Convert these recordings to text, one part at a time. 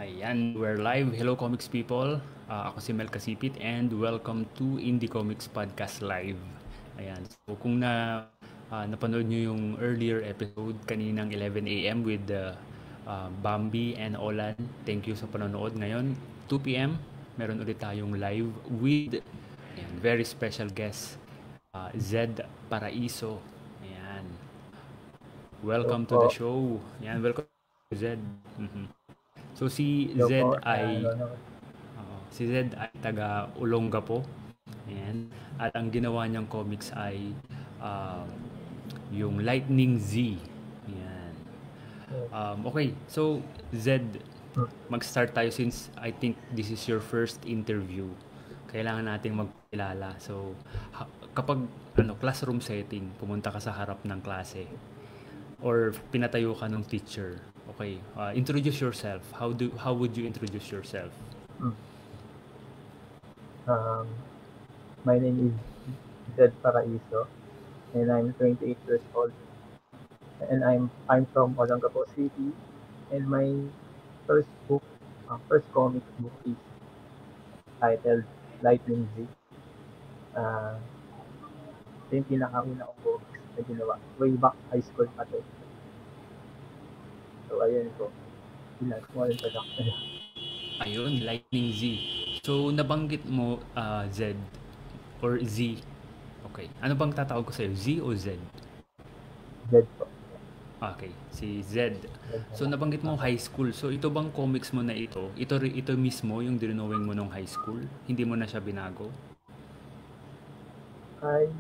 Ayan, we're live. Hello comics people. Ako si Mel Kasipit and welcome to Indie Comics Podcast Live. Ayan. So kung napanood nyo yung earlier episode kaninang 11 a.m. with Bambi and Olan, thank you sa panonood. Ngayon, 2 p.m. meron ulit tayong live with very special guest, Zed Paraiso. Ayan. Welcome to the show. Ayan, welcome Zed. So si Zed ay taga Olongapo. Ayan. At ang ginawa niyang comics ay yung Lightning Z. Ayan. Okay, so Zed, mag-start tayo since I think this is your first interview. Kailangan nating magkilala. So kapag classroom setting, pumunta ka sa harap ng klase or pinatayo ka ng teacher. Okay, introduce yourself. How would you introduce yourself? My name is Zed Paraiso, and I'm 28 years old. And I'm from Olongapo City, and my first comic book is titled Lightning Z. Ito yung pinakauna kong comics na ginawa. Way back high school pa to. So, ayun po. Small introduction. Ayun, Lightning Z. So, nabanggit mo Z or Z. Okay. Ano bang tatawag ko sa'yo? Z o Z? Z po. Okay, si Z. So, nabanggit mo high school. So, ito bang comics mo na ito? Ito mismo yung dinowing mo nung high school? Hindi mo na siya binago? Ay,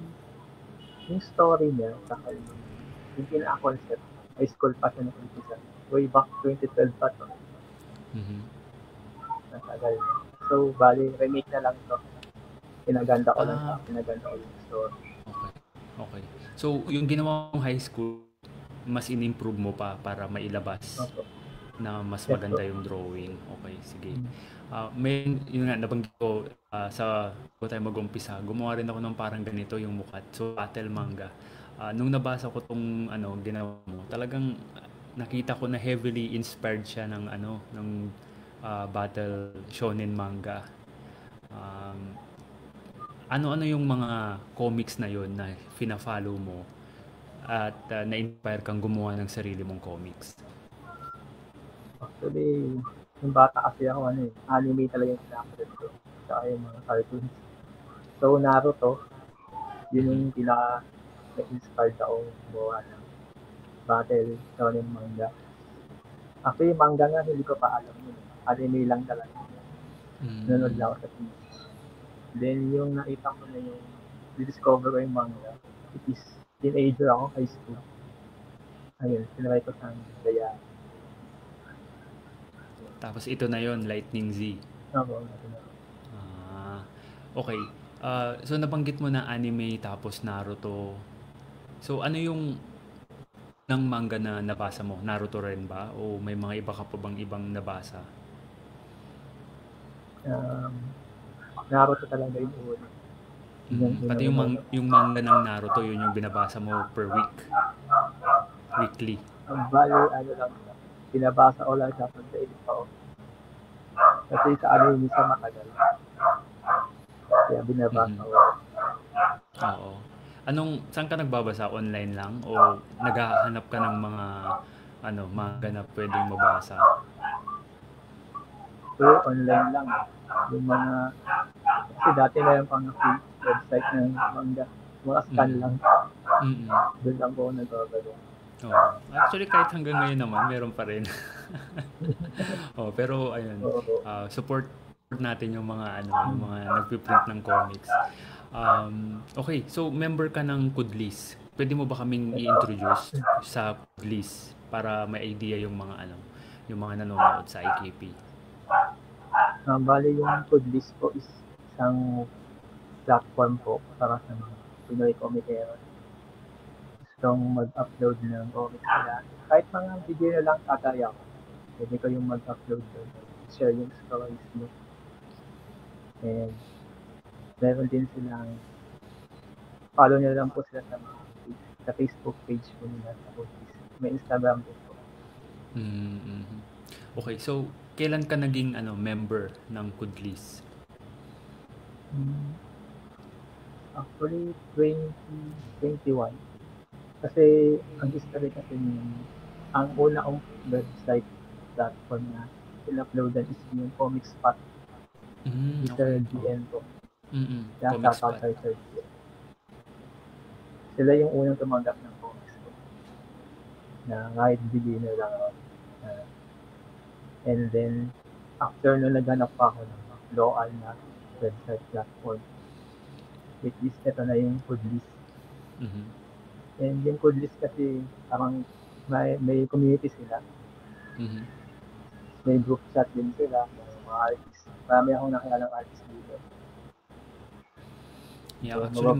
yung story niya, saka yung pinaka-concept, high school pa siya nag-umpisa. Way back 2012 pa to. Natagal na. So, bali, remake na lang ito. Pinaganda ko lang yung story. Okay. So, yung ginawa mong high school, mas in-improve mo pa para mailabas na mas maganda yung drawing. Okay, sige. Yun nga, nabanggit ko sa tayo mag-umpisa, gumawa rin ako ng parang ganito yung mukha. So, battle manga. Nung nabasa ko tong ginawa mo, talagang nakita ko na heavily inspired siya ng battle shonen manga. Ano yung mga comics na yon na fina-follow mo at na-inspire kang gumawa ng sarili mong comics? Actually, yung bata kasi ako, anime talaga yung pinaka-favorite ko. Saka yung mga cartoons. So, Naruto, yun yung pinaka-inspired ako gumawa ng battle shonen manga. Actually, yung manga nga, hindi ko pa alam yun. Anime lang talaga. Nanonood lang ako sa TV. Then, yung nakita ko na yung discover ko yung manga, it is teenager ako, high school. Ayun, sinaway ko sa kaya. Tapos ito na yon, Lightning Z. Okay. So nabanggit mo na anime tapos Naruto. So ano yung ng manga na nabasa mo? Naruto rin ba? O may mga iba ka pa bang ibang nabasa? Naruto talaga yung una. Pati yung manga ng Naruto, yun yung binabasa mo per week? Weekly? Bali, lang, binabasa ko lang siya pag nainip ako. Kasi sa anime sa matagal. Kaya binabasa ko. Oo. Saan ka nagbabasa? Online lang? O naghahanap ka ng mga manga na pwedeng mabasa? So, online lang. Yung mga, kasi dati na yung website ng manga. Mga scan lang. Doon lang po ako nagbabago. Actually, kahit hanggang ngayon naman, meron pa rin. Pero ayun, support natin yung mga yung mga nagpiprint ng comics. Okay, so member ka ng Kudlis. Pwede mo ba kaming i-introduce sa Kudlis para may idea yung mga yung mga nanonood sa IKP? Bali yung Kudlis po is isang platform po para sa mga Pinoy komikero. Gustong mag-upload ng comics nila. Kahit mga video na lang kagaya ko. Pwede ko yung mag-upload doon. Share yung stories mo. And meron din silang follow nyo lang po sila sa Facebook page po nila. May Instagram din po. Okay, so kailan ka naging member ng Kudlis? Actually, 2021. Kasi, ang history kasi ang una kong website platform na in-uploadan is yung Comic Spot. Sir Okay. GN po. Comic Shoutout Spot. kay Sir GN. Sila yung unang tumanggap ng comics ko. Na kahit beginner lang ako. And then, after nung naghanap pa ako ng local na website platform, which is ito na yung Kudlis. And yung Kudlis kasi parang may community sila. May group chat din sila ng mga artists. Marami akong nakilalang artists dito. Yeah, actually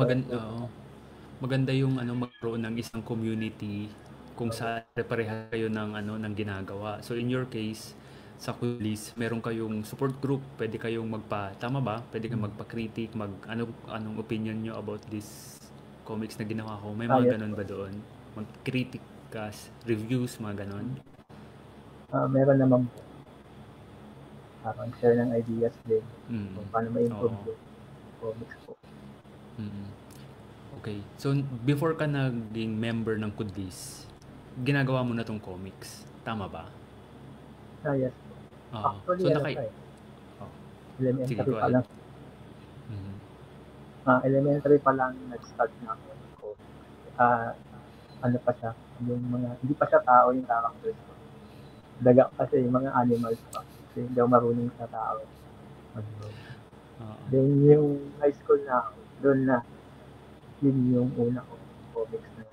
maganda yung magkaroon ng isang community kung saan pareha kayo ng ginagawa. So in your case, sa Kudlis, meron kayong support group, pwede kayong tama ba? Pwede kayong magpa-critic, anong opinion nyo about this comics na ginawa ko. May mga ganun ba doon? Mag-critic ka, reviews, mga ganun? Meron naman po. Parang share ng ideas din. Kung paano ma-improve yung comics po. Okay. So, before ka naging member ng Kudlis, ginagawa mo na tong comics. Tama ba? Yes. Actually, elementary pa lang. Elementary pa lang nag-start na ako ng comics. Ano pa siya? Yung hindi pa siya tao yung characters ko. Daga kasi yung mga animals pa. Kasi hindi ako marunong sa tao. Then, yung high school na ako, doon na, yun yung una kong comics na.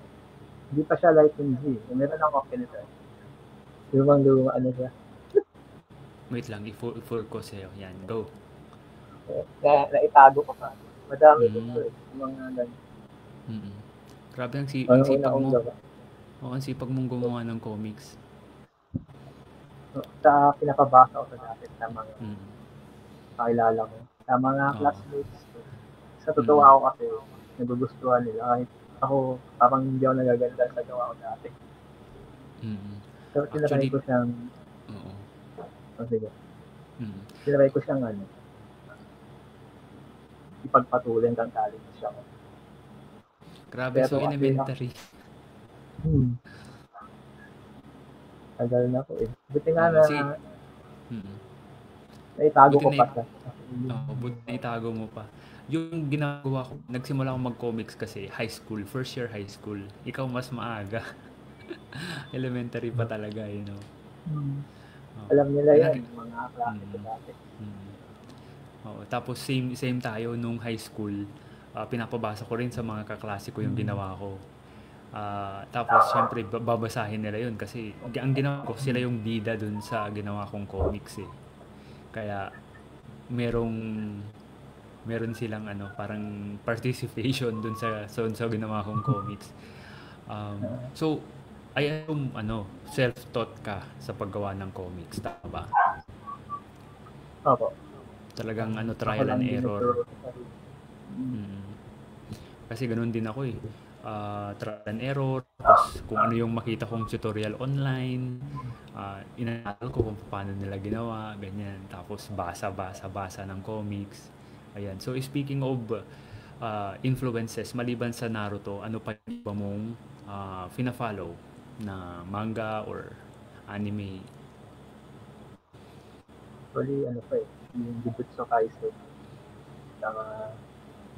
Hindi pa siya light and G. Meron ako kinito. Lumang siya. Wait lang, i-full ko sa'yo. Yan, go. Naitago ko pa. Madami dito mga ganun. Grabe ang sipag mo. Ang sipag mong gumawa ng comics. Sa pinapabasa ko sa dati sa mga kakilala ko. Sa mga classmates ko. Sa totoo ako kasi nagugustuhan nila. Kahit ako parang hindi ako nagaganda sa gawa ko dati. So, tinatry ko siyang sige. Tinatry ko siyang ipagpatuloy hanggang college siya. Grabe, so elementary. Tagal na po eh. Buti nga na naitago ko pa siya. Buti naitago mo pa. Yung ginagawa ko, nagsimula ako mag-comics kasi high school, first year high school. Ikaw mas maaga. Elementary pa talaga, Alam nila yan, mga klase ko dati. Tapos same tayo nung high school. Pinapabasa ko rin sa mga kaklase ko yung ginawa ko. Tapos syempre babasahin nila yun kasi ang ginawa ko, sila yung bida dun sa ginawa kong comics eh. Kaya meron silang parang participation dun sa ginawa kong comics. So I assume self-taught ka sa paggawa ng comics, tama ba? Opo. Talagang trial and error. Kasi ganoon din ako eh. Trial and error, tapos kung ano yung makita kong tutorial online, inaaral ko kung paano nila ginawa, ganyan. Tapos basa ng comics. Ayan. So speaking of influences, maliban sa Naruto, ano pa ba mong fina-follow na manga or anime? Actually, yung Jujutsu Kaisen.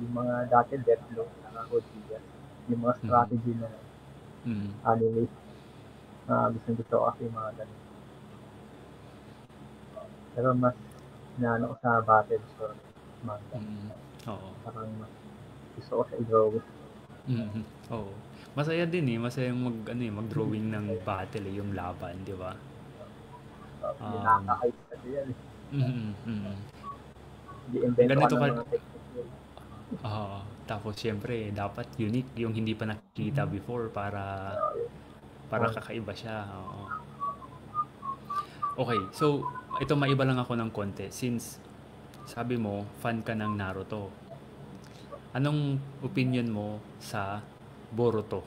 Yung mga dati Deathloop, Uchiha. Yung mga strategy na anime. Gusto ko kasi yung mga ganun. Pero mas naano ko sa battle so manga. Parang mas gusto ko sa i-drawing. Oo. Masaya din eh. Masaya mag-drawing ng battle eh, yung laban, di ba? Nakaka-hype kasi yan eh. Ganito ka mga technique. Tapos syempre dapat unique yung hindi pa nakikita before para kakaiba siya. Okay, so ito maiba lang ako ng konti since sabi mo fan ka ng Naruto. Anong opinion mo sa Boruto?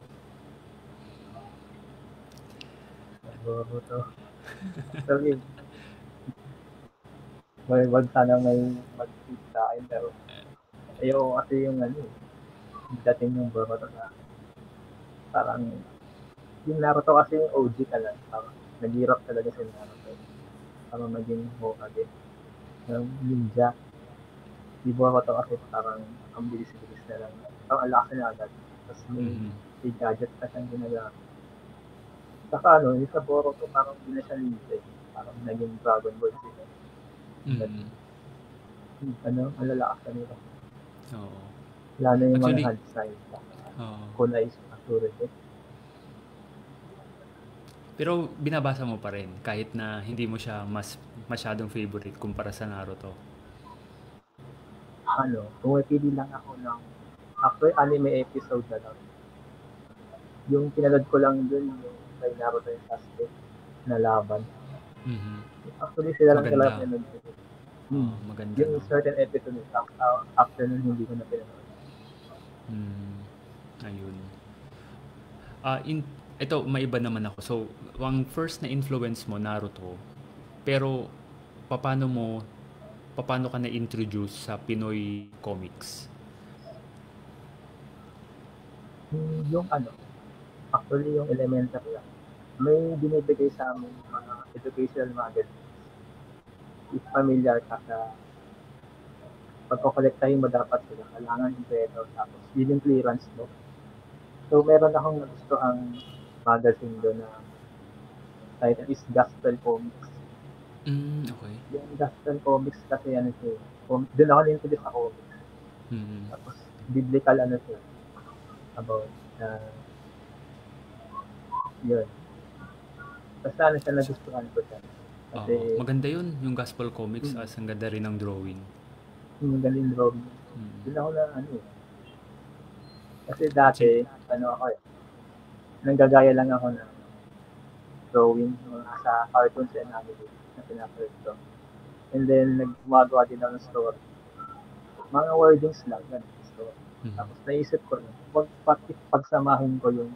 Wag sana may mag-tweet sa akin, pero ayoko kasi yung dating yung Boruto na parang yung Naruto kasi yung OG talaga. Parang naghirap talaga si Naruto para maging Hokage. Yung ninja, di Boruto kasi parang ang bilis-bilis na lang. Ang lakas na agad. Tapos Mhm. may gadget pa siyang ginagamit. Saka yung sa Boruto parang hindi na siya ninja. Parang naging Dragon Ball sila. But, Mhm. ang lalakas na nila. Oo. Lalo yung mga Actually, hand signs. oo. Kunai Sakuragi. Pero binabasa mo pa rin kahit na hindi mo siya masyadong favorite kumpara sa Naruto. Pumipili lang ako ng after anime episode na lang. Yung pinanood ko lang dun, yung kay Naruto yung Sasuke na laban. Mhm. Actually, sila lang talaga Maganda. pinanood ko. Oo, maganda, Yung no? certain episode, after nun, hindi ko na pinanood. Ayun. Ito, may iba naman ako. So, ang first na influence mo, Naruto. Pero, paano paano ka na-introduce sa Pinoy comics? Yung actually yung elementary lang. May binibigay sa amin mga educational magazines. If familiar ka sa pagkokolektahin mo dapat sila, kailangan impleto, tapos yun yung clearance mo. So, meron akong nagusto ang magazine doon na title is Gospel Comics. Okay. Yung Gospel Comics kasi siya, doon ako na-introduce sa comics. Tapos, biblical siya, about, yun. Basta siya, nagustuhan ko siya. Kasi, Maganda yun, yung Gospel Comics, as ang ganda rin ng drawing. yung galing drawing. Doon ako na kasi dati, ako nanggagaya lang ako na drawing sa cartoons and anime na pinapanood ko. And then, gumagawa din ako ng story. Mga wordings lang, ganun. So, tapos naisip ko, pagsamahin ko yung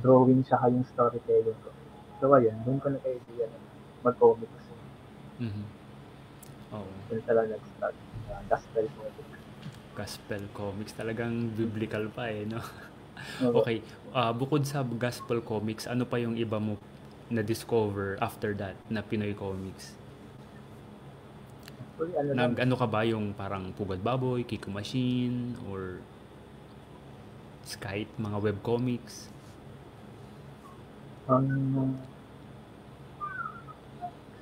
drawing saka yung storytelling ko. So, ayun, doon ko nag-idea na mag-comics. Doon talaga nag-start. Gospel Comics. Gospel Comics, talagang biblical pa no? Oo. Okay, bukod sa Gospel Comics, ano pa yung iba mo na-discover after that na Pinoy Comics? Actually, Nag-ano ka ba yung parang Pugad Baboy, Kiko Machine, or kahit mga webcomics?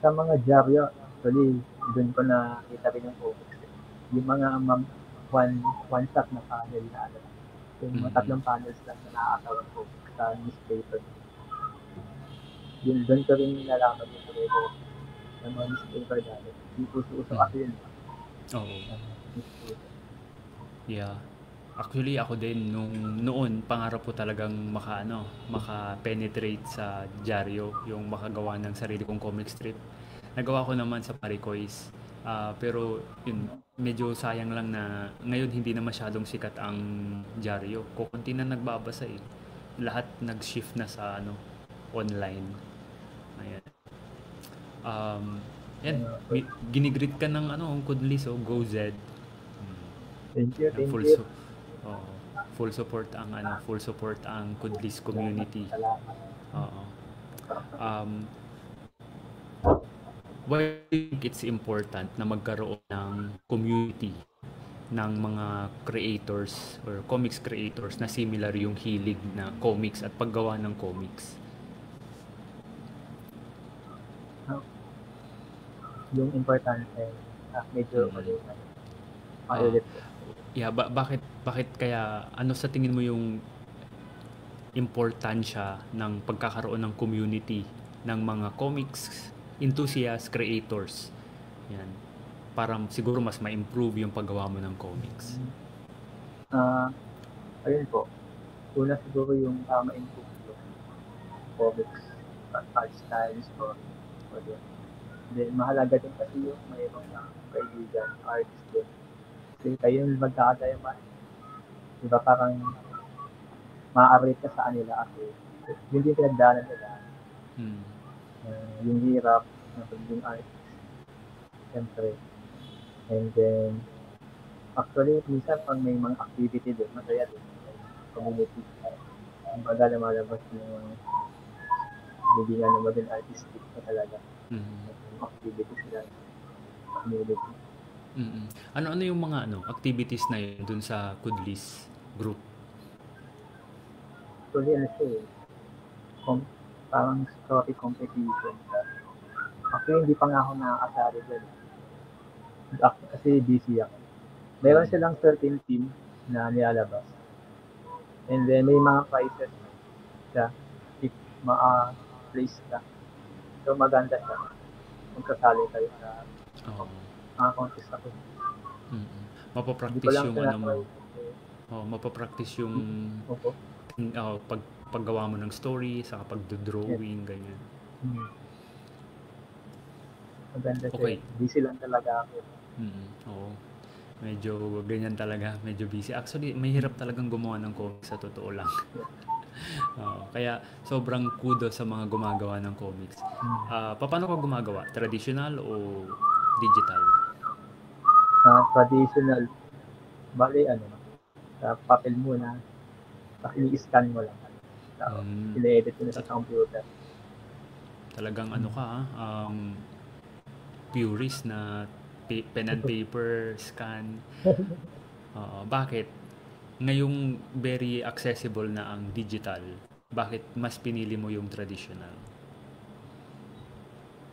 Sa mga dyaryo, actually, doon ko nakita rin yung comics. Yung mga one shot na panel na yung mga tatlong panels lang na nakakatawag comics sa newspaper. Doon ko rin nalaman yung sarili ng mga newspaper dati. Hindi uso-uso kasi yun. Oo. Yeah. Actually, ako din, noon, pangarap ko talagang maka-penetrate sa dyaryo, yung makagawa ng sarili kong comic strip. Nagawa ko naman sa Maricois. Pero, yun, medyo sayang lang na ngayon hindi na masyadong sikat ang dyaryo. Kukunti na nagbabasa eh. Lahat nag-shift na sa online. Ayan. Yan, ginigreet ka ng Kudlis, Go Z. Thank you. Full support ang Kudlis community. Why do you think it's important na magkaroon ng community ng mga creators or comics creators na similar yung hilig na comics at paggawa ng comics? Yung importante, medyo Yeah, bakit kaya sa tingin mo yung importansya ng pagkakaroon ng community ng mga comics enthusiast creators? Yan. Para siguro mas ma-improve yung paggawa mo ng comics. Ayun po. Una siguro yung ma-improve yung comics art styles or yun. Then, mahalaga din kasi yung may mga kaibigan, artist din. Kasi kayo yung magkakadayaman. Diba parang ma-arrate ka sa kanila kasi yun din pinagdaanan nila. Yung hirap na pagiging artist. siyempre. And then, actually, minsan pag may mga activity din, masaya din. Community. Kumbaga lumalabas yung hindi nga naman din artistic na talaga. Yung activity sila community. Ano yung mga activities na yun dun sa Kudlis group? Actually, ano siya parang story competition. Actually, hindi pa nga ako nakakasali dyan. Kasi busy ako. Meron silang certain team na nilalabas. And then, may mga prizes siya if ma-place ka. So, maganda siya. Kung kasali kayo sa mga contest ako. Mapapractice yung mapapractice yung paggawa mo ng story, saka pagdodrawing, ganyan. Maganda siya. Busy lang talaga ako. Oo. Medyo ganyan talaga, medyo busy. Actually, mahirap talagang gumawa ng comics sa totoo lang. Kaya sobrang kudos sa mga gumagawa ng comics. Paano ka gumagawa? Traditional o digital? Traditional. Bali, sa papel muna. Tapos i-scan mo lang. I-edit mo na sa computer. Talagang purist na pen and paper, scan. Bakit? Ngayong very accessible na ang digital, bakit mas pinili mo yung traditional?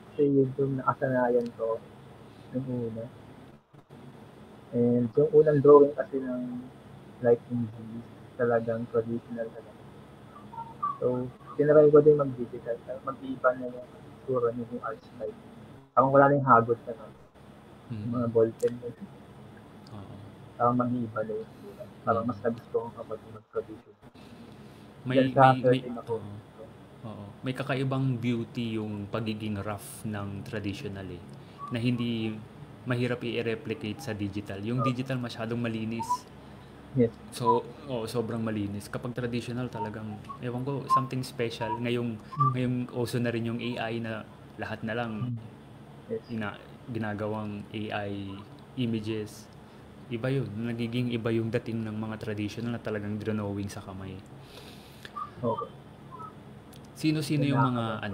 Kasi yun yung nakasanayan ko nung una. And yung unang drawing kasi ng Lightning Z, talagang traditional talaga. So, tinry ko din mag-digital. Mag-iiba na yung tsura niya yung art style. Parang wala na yung hagot na mga ballpen na. Parang mag-iiba na yung tsura. Parang mas nagustuhan kapag mag-traditional. May kakaibang beauty yung pagiging rough ng traditional na hindi mahirap i-replicate sa digital. Yung digital masyadong malinis. Yes. So, sobrang malinis. Kapag traditional talagang, ewan ko, something special. Ngayong uso na rin yung AI na lahat na lang ginagawang AI images. Iba yun. Nagiging iba yung dating ng mga traditional na talagang drawing sa kamay. Okay. Sino-sino yung mga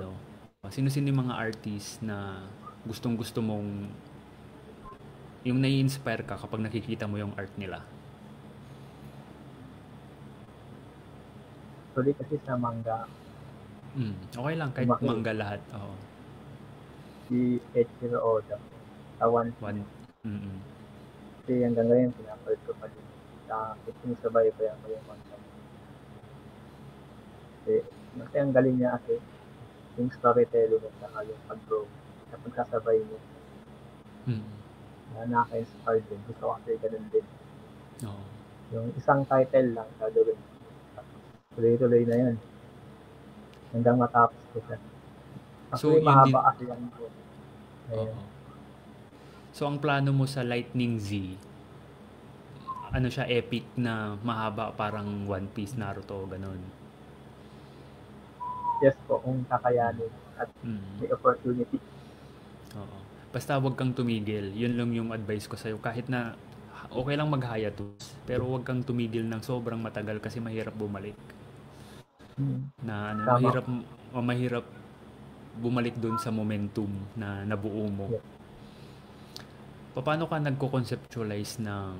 sino-sino yung mga artist na gustong-gusto mong yung nai-inspire ka kapag nakikita mo yung art nila? Actually kasi sa manga. Okay lang, kahit manga lahat. Si Eiichiro Oda. One. Kasi hanggang ngayon, pinapalad ko pa din. Sinisabay pa yan ko yung manga. Kasi ang galing niya kasi yung storytelling at saka yung pag-draw. Kapag sasabay mo. Nakaka-inspire din. Gusto ko kasi ganun din. Yung isang title lang gagawin. Tuloy-tuloy na yun. Hanggang matapos ko siya. Actually, mahaba kasi yan. So, ang plano mo sa Lightning Z, siya, epic na mahaba, parang One Piece, Naruto, ganun? Yes po, kung kakayanin at may opportunity. Basta wag kang tumigil. Yun lang yung advice ko sa'yo. Kahit na okay lang mag-hiatus, pero wag kang tumigil ng sobrang matagal kasi mahirap bumalik. Mahirap bumalik dun sa momentum na nabuo mo. Paano ka nagko-conceptualize ng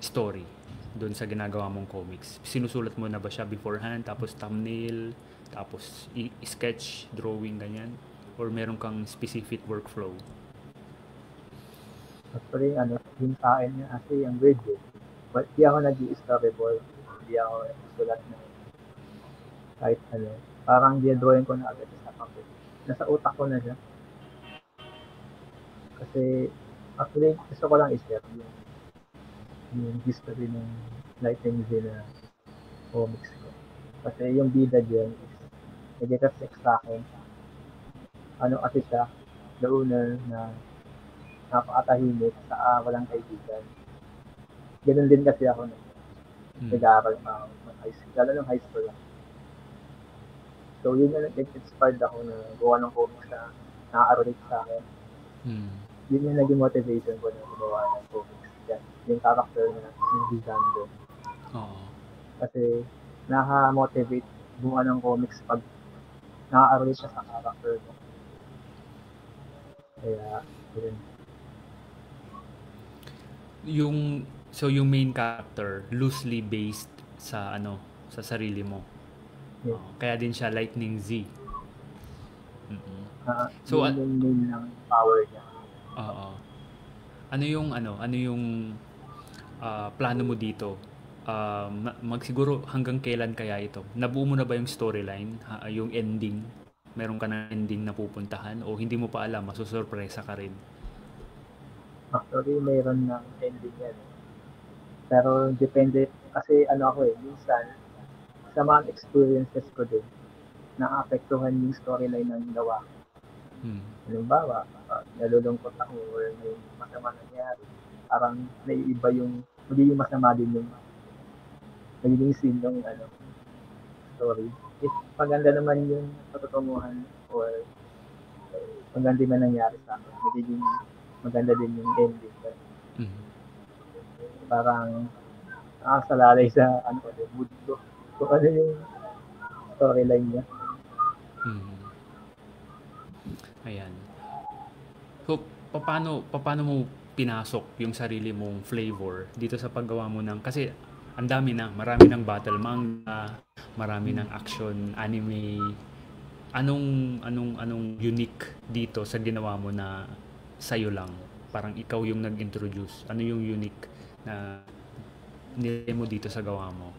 story dun sa ginagawa mong comics? Sinusulat mo na ba siya beforehand, tapos thumbnail, tapos sketch, drawing, ganyan? Or meron kang specific workflow? Actually, yung sa akin niya kasi yung grade but di ako nag-i-storyboard, di ako sulat na kahit parang di-drawing ko na agad sa papel. Nasa utak ko na siya. Kasi actually, gusto ko lang i-share yung history ng Lightning Z na comics ko. Kasi yung bida dyan is nag-reflect sa akin. Kasi siya, the owner na napakatahimik sa walang kaibigan. Ganun din kasi ako nag-aaral pa ako ng high school. Lalo ng high school lang. So, yun na nag-inspired ako na gawa ng comics na nakaka-relate sa akin. yun yung naging motivation ko na gumawa ng comics. Yan, yung character na yung Gizando. Oo. Kasi naka-motivate gumawa ng comics pag naka-relate siya sa character mo. Kaya, yun. Yung main character loosely based sa sa sarili mo. Yes. Kaya din siya Lightning Z. So yun yung main ng power niya. Oo. Ano yung plano mo dito? Magsiguro hanggang kailan kaya ito? Nabuo mo na ba yung storyline? Yung ending? Meron ka na ending na pupuntahan? O hindi mo pa alam? Masusurpresa ka rin? Actually, mayroon ng ending yan. Pero depende, kasi ako minsan, sa mga experiences ko din, naapektuhan yung storyline ng gawa. Halimbawa, nalulungkot ako or may masama nangyari. Parang naiiba yung, magiging masama din yung nagiging scene ng story. If maganda naman yung patutunguhan or maganda man nangyari sa akin, magiging maganda din yung ending. Parang nakasalalay sa mood ko. Kung ano yung storyline niya. Ayan. So, paano mo pinasok yung sarili mong flavor dito sa paggawa mo ng, kasi ang dami na, marami ng battle manga, marami ng action, anime. Anong unique dito sa ginawa mo na sa'yo lang? Parang ikaw yung nag-introduce. Ano yung unique na nilay mo dito sa gawa mo?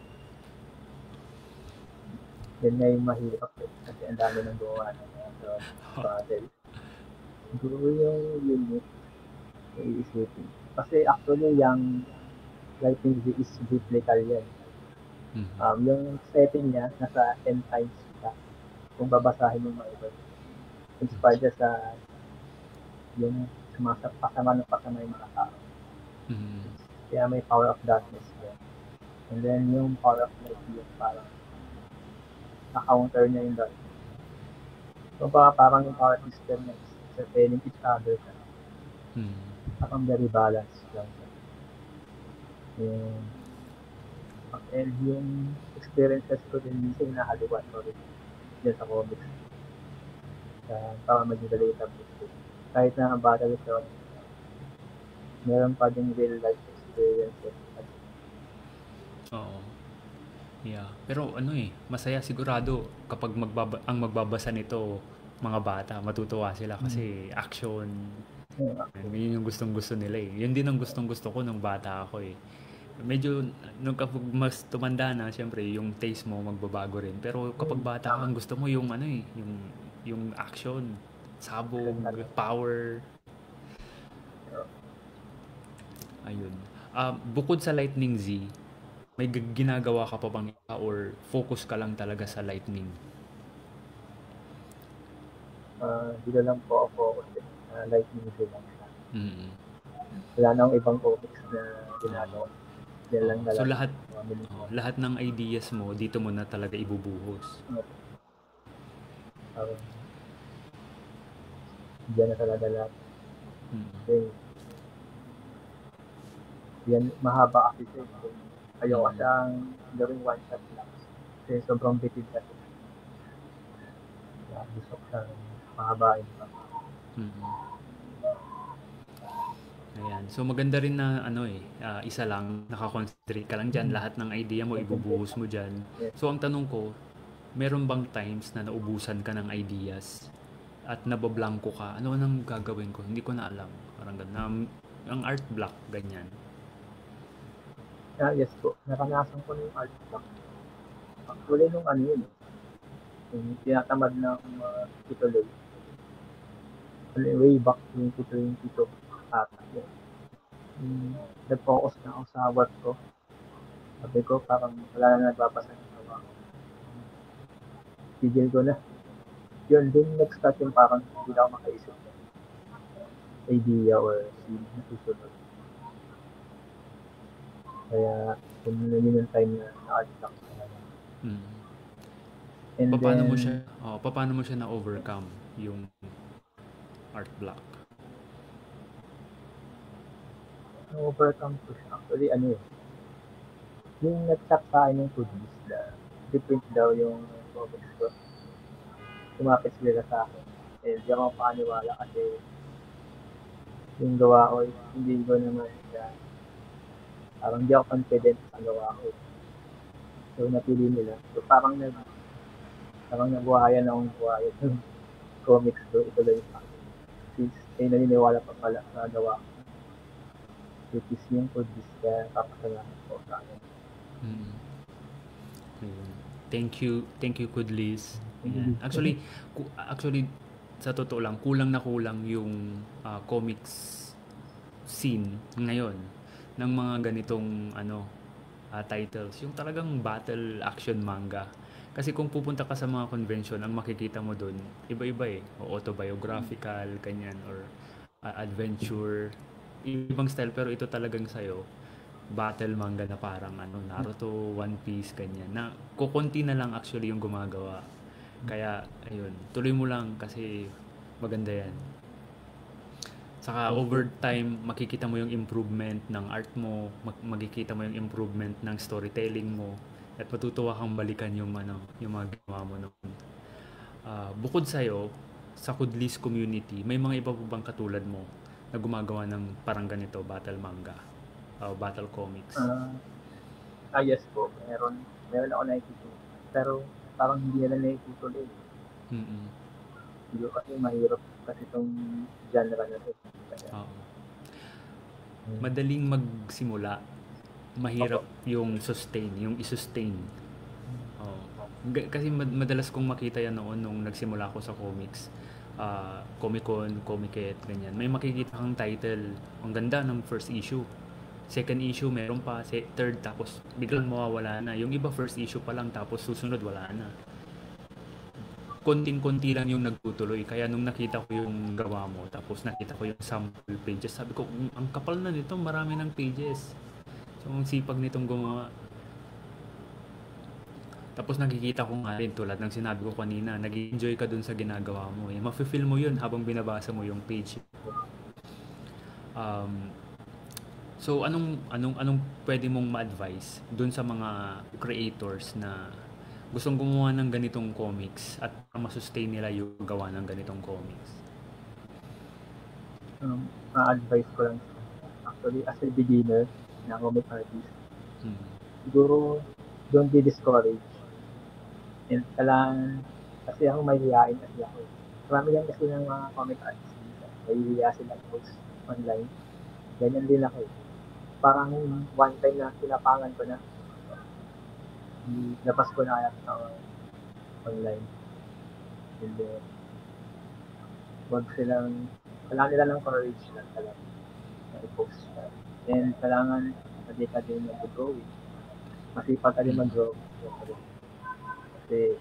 Yan nga yung mahirap kasi ang dami ng gawa ng battle. Siguro yung unique na iisipin. Kasi actually yung Lightning Z is biblical yan. Yung setting niya, nasa end times siya. Kung babasahin yung mga iba. Inspired siya sa yung pasama ng mga tao. Kaya may power of darkness yan. And then yung power of light yun, parang na-counter niya yung darkness. So parang yung power system niya is telling each other ka. Parang very balanced lang. And yung experiences ko din minsan nakaliwan ko rin dyan sa comics. Para maging relatable. Kahit na ang battle ito, meron pa din real life experiences. Oo. Yeah. Pero masaya sigurado kapag ang magbabasa nito, mga bata, matutuwa sila kasi action. Yun yung gustong-gusto nila eh. Yun din ang gustong-gusto ko nung bata ako eh. Medyo, nung kapag mas tumanda na, syempre, yung taste mo magbabago rin. Pero kapag bata ka, gusto mo yung yung action, sabog, power. Ayun. Bukod sa Lightning Z, may ginagawa ka pa bang or focus ka lang talaga sa Lightning? Dito lang po ako focus Lightning Z lang. Wala na akong ibang comics na ginagawa. So lahat ng ideas mo dito mo na talaga ibubuhos. Diyan na talaga lahat. Okay. Yan mahaba kasi ayaw siyang gawing one shot lang. Kasi sobrang bitid kasi. Gusto ko siyang mahabain pa. Ayan. So maganda rin na isa lang, nakakonsentrate ka lang dyan, lahat ng idea mo ibubuhos mo dyan. So ang tanong ko, meron bang times na naubusan ka ng ideas at nabablanko ka? Ano nang gagawin ko? Hindi ko na alam. Parang ganun. Ang art block, ganyan. Yes po. Naranasan ko na yung art block. Actually nung yun. Yung tinatamad na akong ituloy. Way back 2022 nag-focus na ako sa work ko. Sabi ko, parang wala na nagbabasa ng gawa. Tigil ko na. Yun, din nag-start yung parang hindi na ako makaisip ng idea or scene na susunod. Kaya, yun yung time na na-art-block ko na. And paano mo siya na-overcome yung art block? overcome ko siya. Actually, ano eh, yung nag-chat sa akin yung Kudis na reprint daw yung comics ko. Kumapit sila sa akin. Eh, di ako makaniwala kasi yung gawa ko, hindi ko naman siya, parang di ako confident sa gawa ko. So, napili nila. So, parang nabuhayan akong buhayan yung comics ko. Ito lang yung akin. Since may naniniwala pa pala sa gawa ko. Which is yung Kudis, kaya papasalamat po sa akin. Mm. Ayun. Thank you Kudlis. Ayan. Actually sa totoo lang kulang yung comics scene ngayon ng mga ganitong titles, yung talagang battle action manga. Kasi kung pupunta ka sa mga convention, ang makikita mo doon iba-iba eh, o autobiographical kanyan or adventure, ibang style, pero ito talagang sayo battle manga na parang Naruto, One Piece, ganyan. Na kukunti na lang actually yung gumagawa. Kaya, ayun, tuloy mo lang kasi maganda yan. Saka over time, makikita mo yung improvement ng art mo, makikita mo yung improvement ng storytelling mo, at matutuwa kang balikan yung mga ginawa mo noon. Bukod sa'yo, sa Kudlis community, may mga iba pa bang katulad mo na gumagawa ng parang ganito, battle manga? Battle comics. Yes po. Meron ako nakikita. Pero parang hindi nila naitutuloy. Hindi kasi mahirap kasi itong genre na ito. Madaling magsimula. Mahirap yung i-sustain. Kasi madalas kong makita yan noon nung nagsimula ako sa comics. Comic-Con, Comiket, ganyan. May makikita kang title. Ang ganda ng first issue. Second issue, meron pa. Third, tapos biglang mawawala na. Yung iba first issue pa lang, tapos susunod wala na. Konting-konti lang yung nagtutuloy. Kaya nung nakita ko yung gawa mo, tapos nakita ko yung sample pages, sabi ko, ang kapal na nito, marami ng pages. So, ang sipag nitong gumawa. Tapos nakikita ko nga rin, tulad ng sinabi ko kanina, nag-enjoy ka dun sa ginagawa mo. Mafe-feel mo yun habang binabasa mo yung page. So anong pwede mong ma-advise doon sa mga creators na gustong gumawa ng ganitong comics at ma-sustain nila yung gawa ng ganitong comics? Ma-advise ko lang actually as a beginner na comic artist. Siguro don't be discouraged. And kailangan, kasi ako mahihiyain kasi ako. Marami lang kasi ng mga comic artists dito. Mahihiya silang post online. Ganyan din ako. Parang one time na pinapangan ko na. Labas ko na kaya sa online. And then, kailangan nila ng courage lang talaga na i-post siya. And kailangan hindi ka din mag-drawing. Masipag ka din mag-drawing. Kasi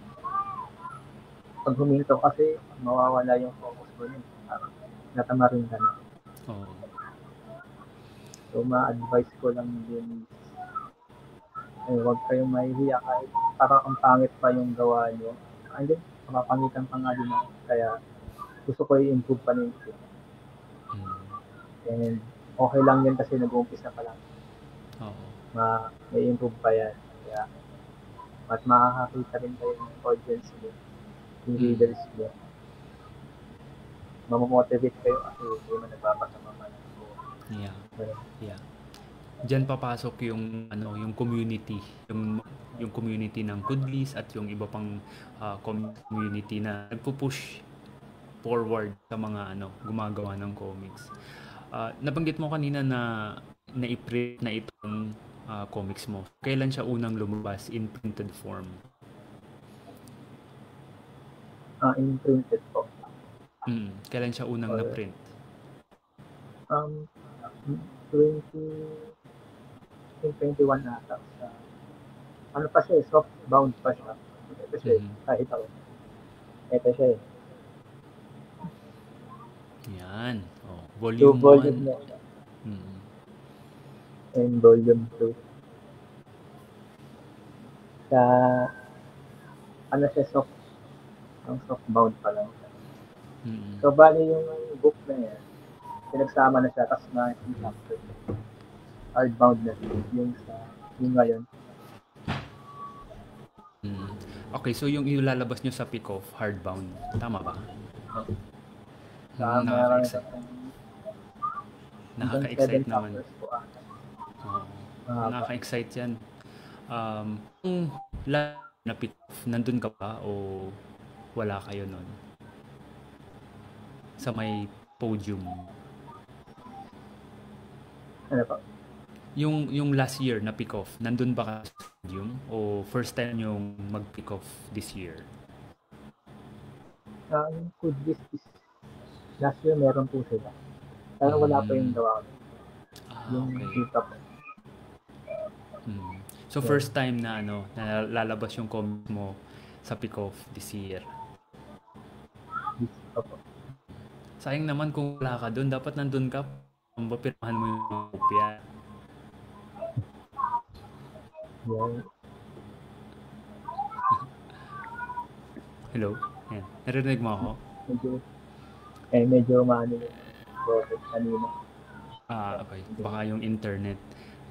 pag huminto kasi mawawala yung focus mo yun. Natama rin ka na. So, ma-advise ko lang din huwag kayong mahihiya kahit parang ang pangit pa yung gawa nyo. And then, mapapangitan pa nga din ako. Kaya, gusto ko i-improve pa rin ito. And, okay lang yan kasi nag-uumpisa pa lang. May improve pa yan. Kaya, at makakakita rin kayo ng audience nyo, yung readers nyo. Mamomotivate kayo kasi hindi mo nagbabasa naman. Yeah. Diyan papasok yung community, yung community ng Kudlis at yung iba pang community na nagpo-push forward sa mga gumagawa ng comics. Nabanggit mo kanina na i-print na itong comics mo. Kailan siya unang lumabas in printed form? In printed po. Kailan siya unang na-print? 2021 ata. Ano pa siya, soft bound pa siya. Ito siya, kahit ako. Ito siya eh. Yan. Volume 1. And volume 2. Sa ano siya, soft bound pa lang. So, bali yung book na yan, pinagsama na siya, tapos na yung chapter. hardbound na yung ngayon. Okay, so yung ilalabas nyo sa pick-off, hardbound. Tama ba? Nakaka-excite. Nakaka-excite naman. Oo. Nakaka-excite yan. Kung na pick-off, nandun ka pa o wala kayo nun? Sa may podium. Ano pa? Yung last year na pick-off, nandun ba ka sa podium? O first time yung mag-pick-off this year? Yung food business, last year meron po sila. Pero wala pa yung gawa ko. Yung dito po. So first time na na lalabas yung comic mo sa pick-off this year. Dito po. Sayang naman kung wala ka doon, dapat nandun ka. Mapirmahan mo yung mga kopya. Yeah. Hello? Ayan. Narinig mo ako? Medyo maano yung project kanina. Okay. Baka yung internet.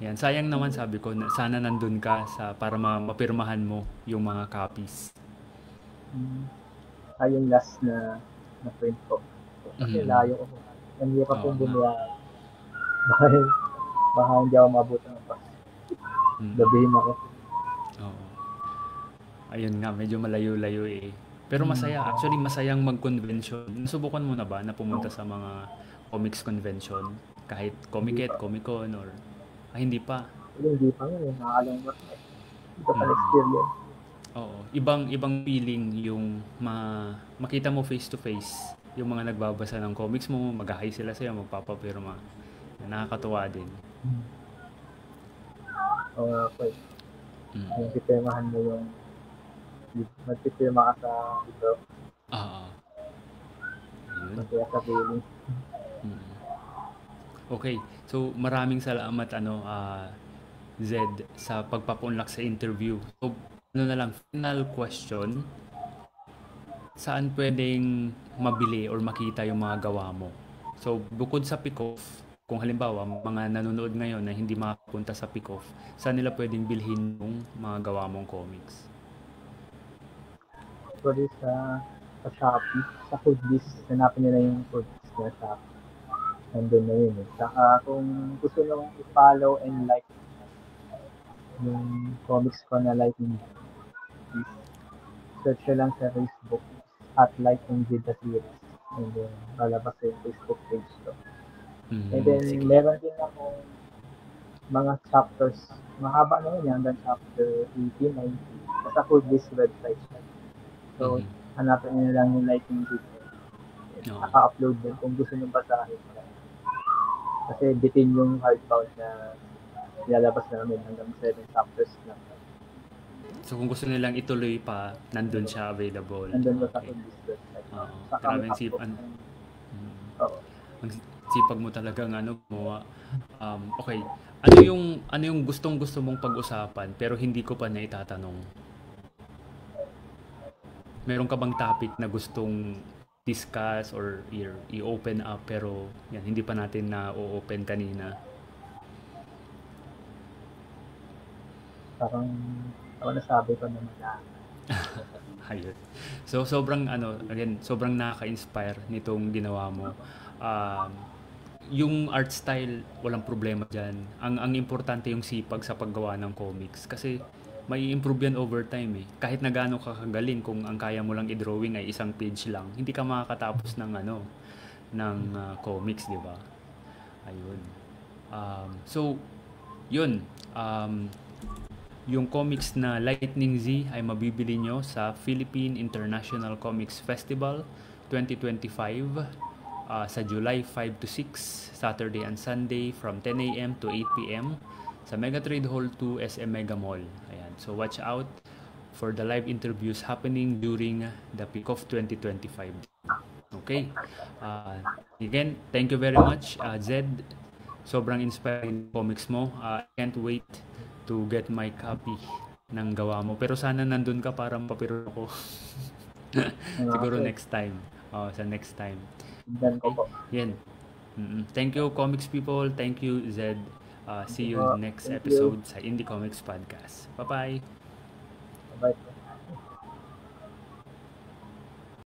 Yan. Sayang naman sabi ko, sana nandun ka para mapirmahan mo yung mga copies. Yung last na print ko. Kasi layo ko. Ang hirap kong bumiyahe. Baka hindi ako mabot ng pas. Gabihin ako. Oo. Ayun nga, medyo malayo-layo eh. Pero masaya. Actually, masayang mag-convention. Nasubukan mo na ba na pumunta sa mga comics convention? Kahit Comic-Con, Comic-Con, or... hindi pa. Hindi pa nga eh. Nakakalungkot na eh. Hindi pa experience. Oo. Ibang feeling yung makita mo face-to-face yung mga nagbabasa ng comics mo, mag-hi sila sa'yo, magpapapirma. Nakakatuwa din. Okay. Yung pipirmahan mo yung magpipirma ka sa libro. Ayun. Masaya sa feeling. Okay. So, maraming salamat Zed sa pagpapunlak sa interview. So, na lang, final question. Saan pwedeng mabili or makita yung mga gawa mo? So, bukod sa pick-off, kung halimbawa, mga nanonood ngayon na hindi makapunta sa pick-off, saan nila pwedeng bilhin yung mga gawa mong comics? Pwede sa Shopee, sa Foodbiz, hanapin nila yung Foodbiz na Shopee. Nandun na yun eh. Saka kung gusto nyo i-follow and like yung comics ko na Lightning G, search nyo lang sa Facebook at Lightning G the series. And then, lalabas sa yung Facebook page ko. And then, meron din akong mga chapters. Mahaba na yun, hanggang chapter 18, 19. Sa Foodbiz website. So, hanapin nyo lang yung Lightning G. Naka-upload din kung gusto nyo basahin. Kasi bitin yung hardbound na nilalabas namin hanggang 7 chapters lang. So kung gusto nilang ituloy pa, nandun siya available. Nandun sa Foodbiz website. Maraming sipan. Ang sipag mo talagang gumawa. Okay. Ano yung gustong-gusto mong pag-usapan pero hindi ko pa na itatanong? Meron ka bang topic na gustong discuss or i-open up pero yan, hindi pa natin na o-open kanina? Parang nasabi ko naman na. Ayun. So sobrang sobrang nakaka-inspire nitong ginawa mo. Yung art style, walang problema diyan. Ang importante yung sipag sa paggawa ng comics kasi may improve yan over time eh. Kahit na gaano ka kagaling, kung ang kaya mo lang i-drawing ay isang page lang, hindi ka makakatapos ng comics, di ba? Ayun. So, yun. Yung comics na Lightning Z ay mabibili nyo sa Philippine International Comics Festival 2025 sa July 5 to 6, Saturday and Sunday from 10 a.m. to 8 p.m. sa Megatrade Hall 2 SM Mega Mall. Ayan. So watch out for the live interviews happening during the Pick-Off 2025. Okay. Again, thank you very much, Zed. Sobrang inspiring comics mo. I can't wait to get my copy ng gawa mo. Pero sana nandun ka para mapapiro ko. Siguro next time. Sa next time. Okay. Yan. Thank you, comics people. Thank you, Zed. See you next Thank you. episode sa Indie Comics Podcast. Bye-bye!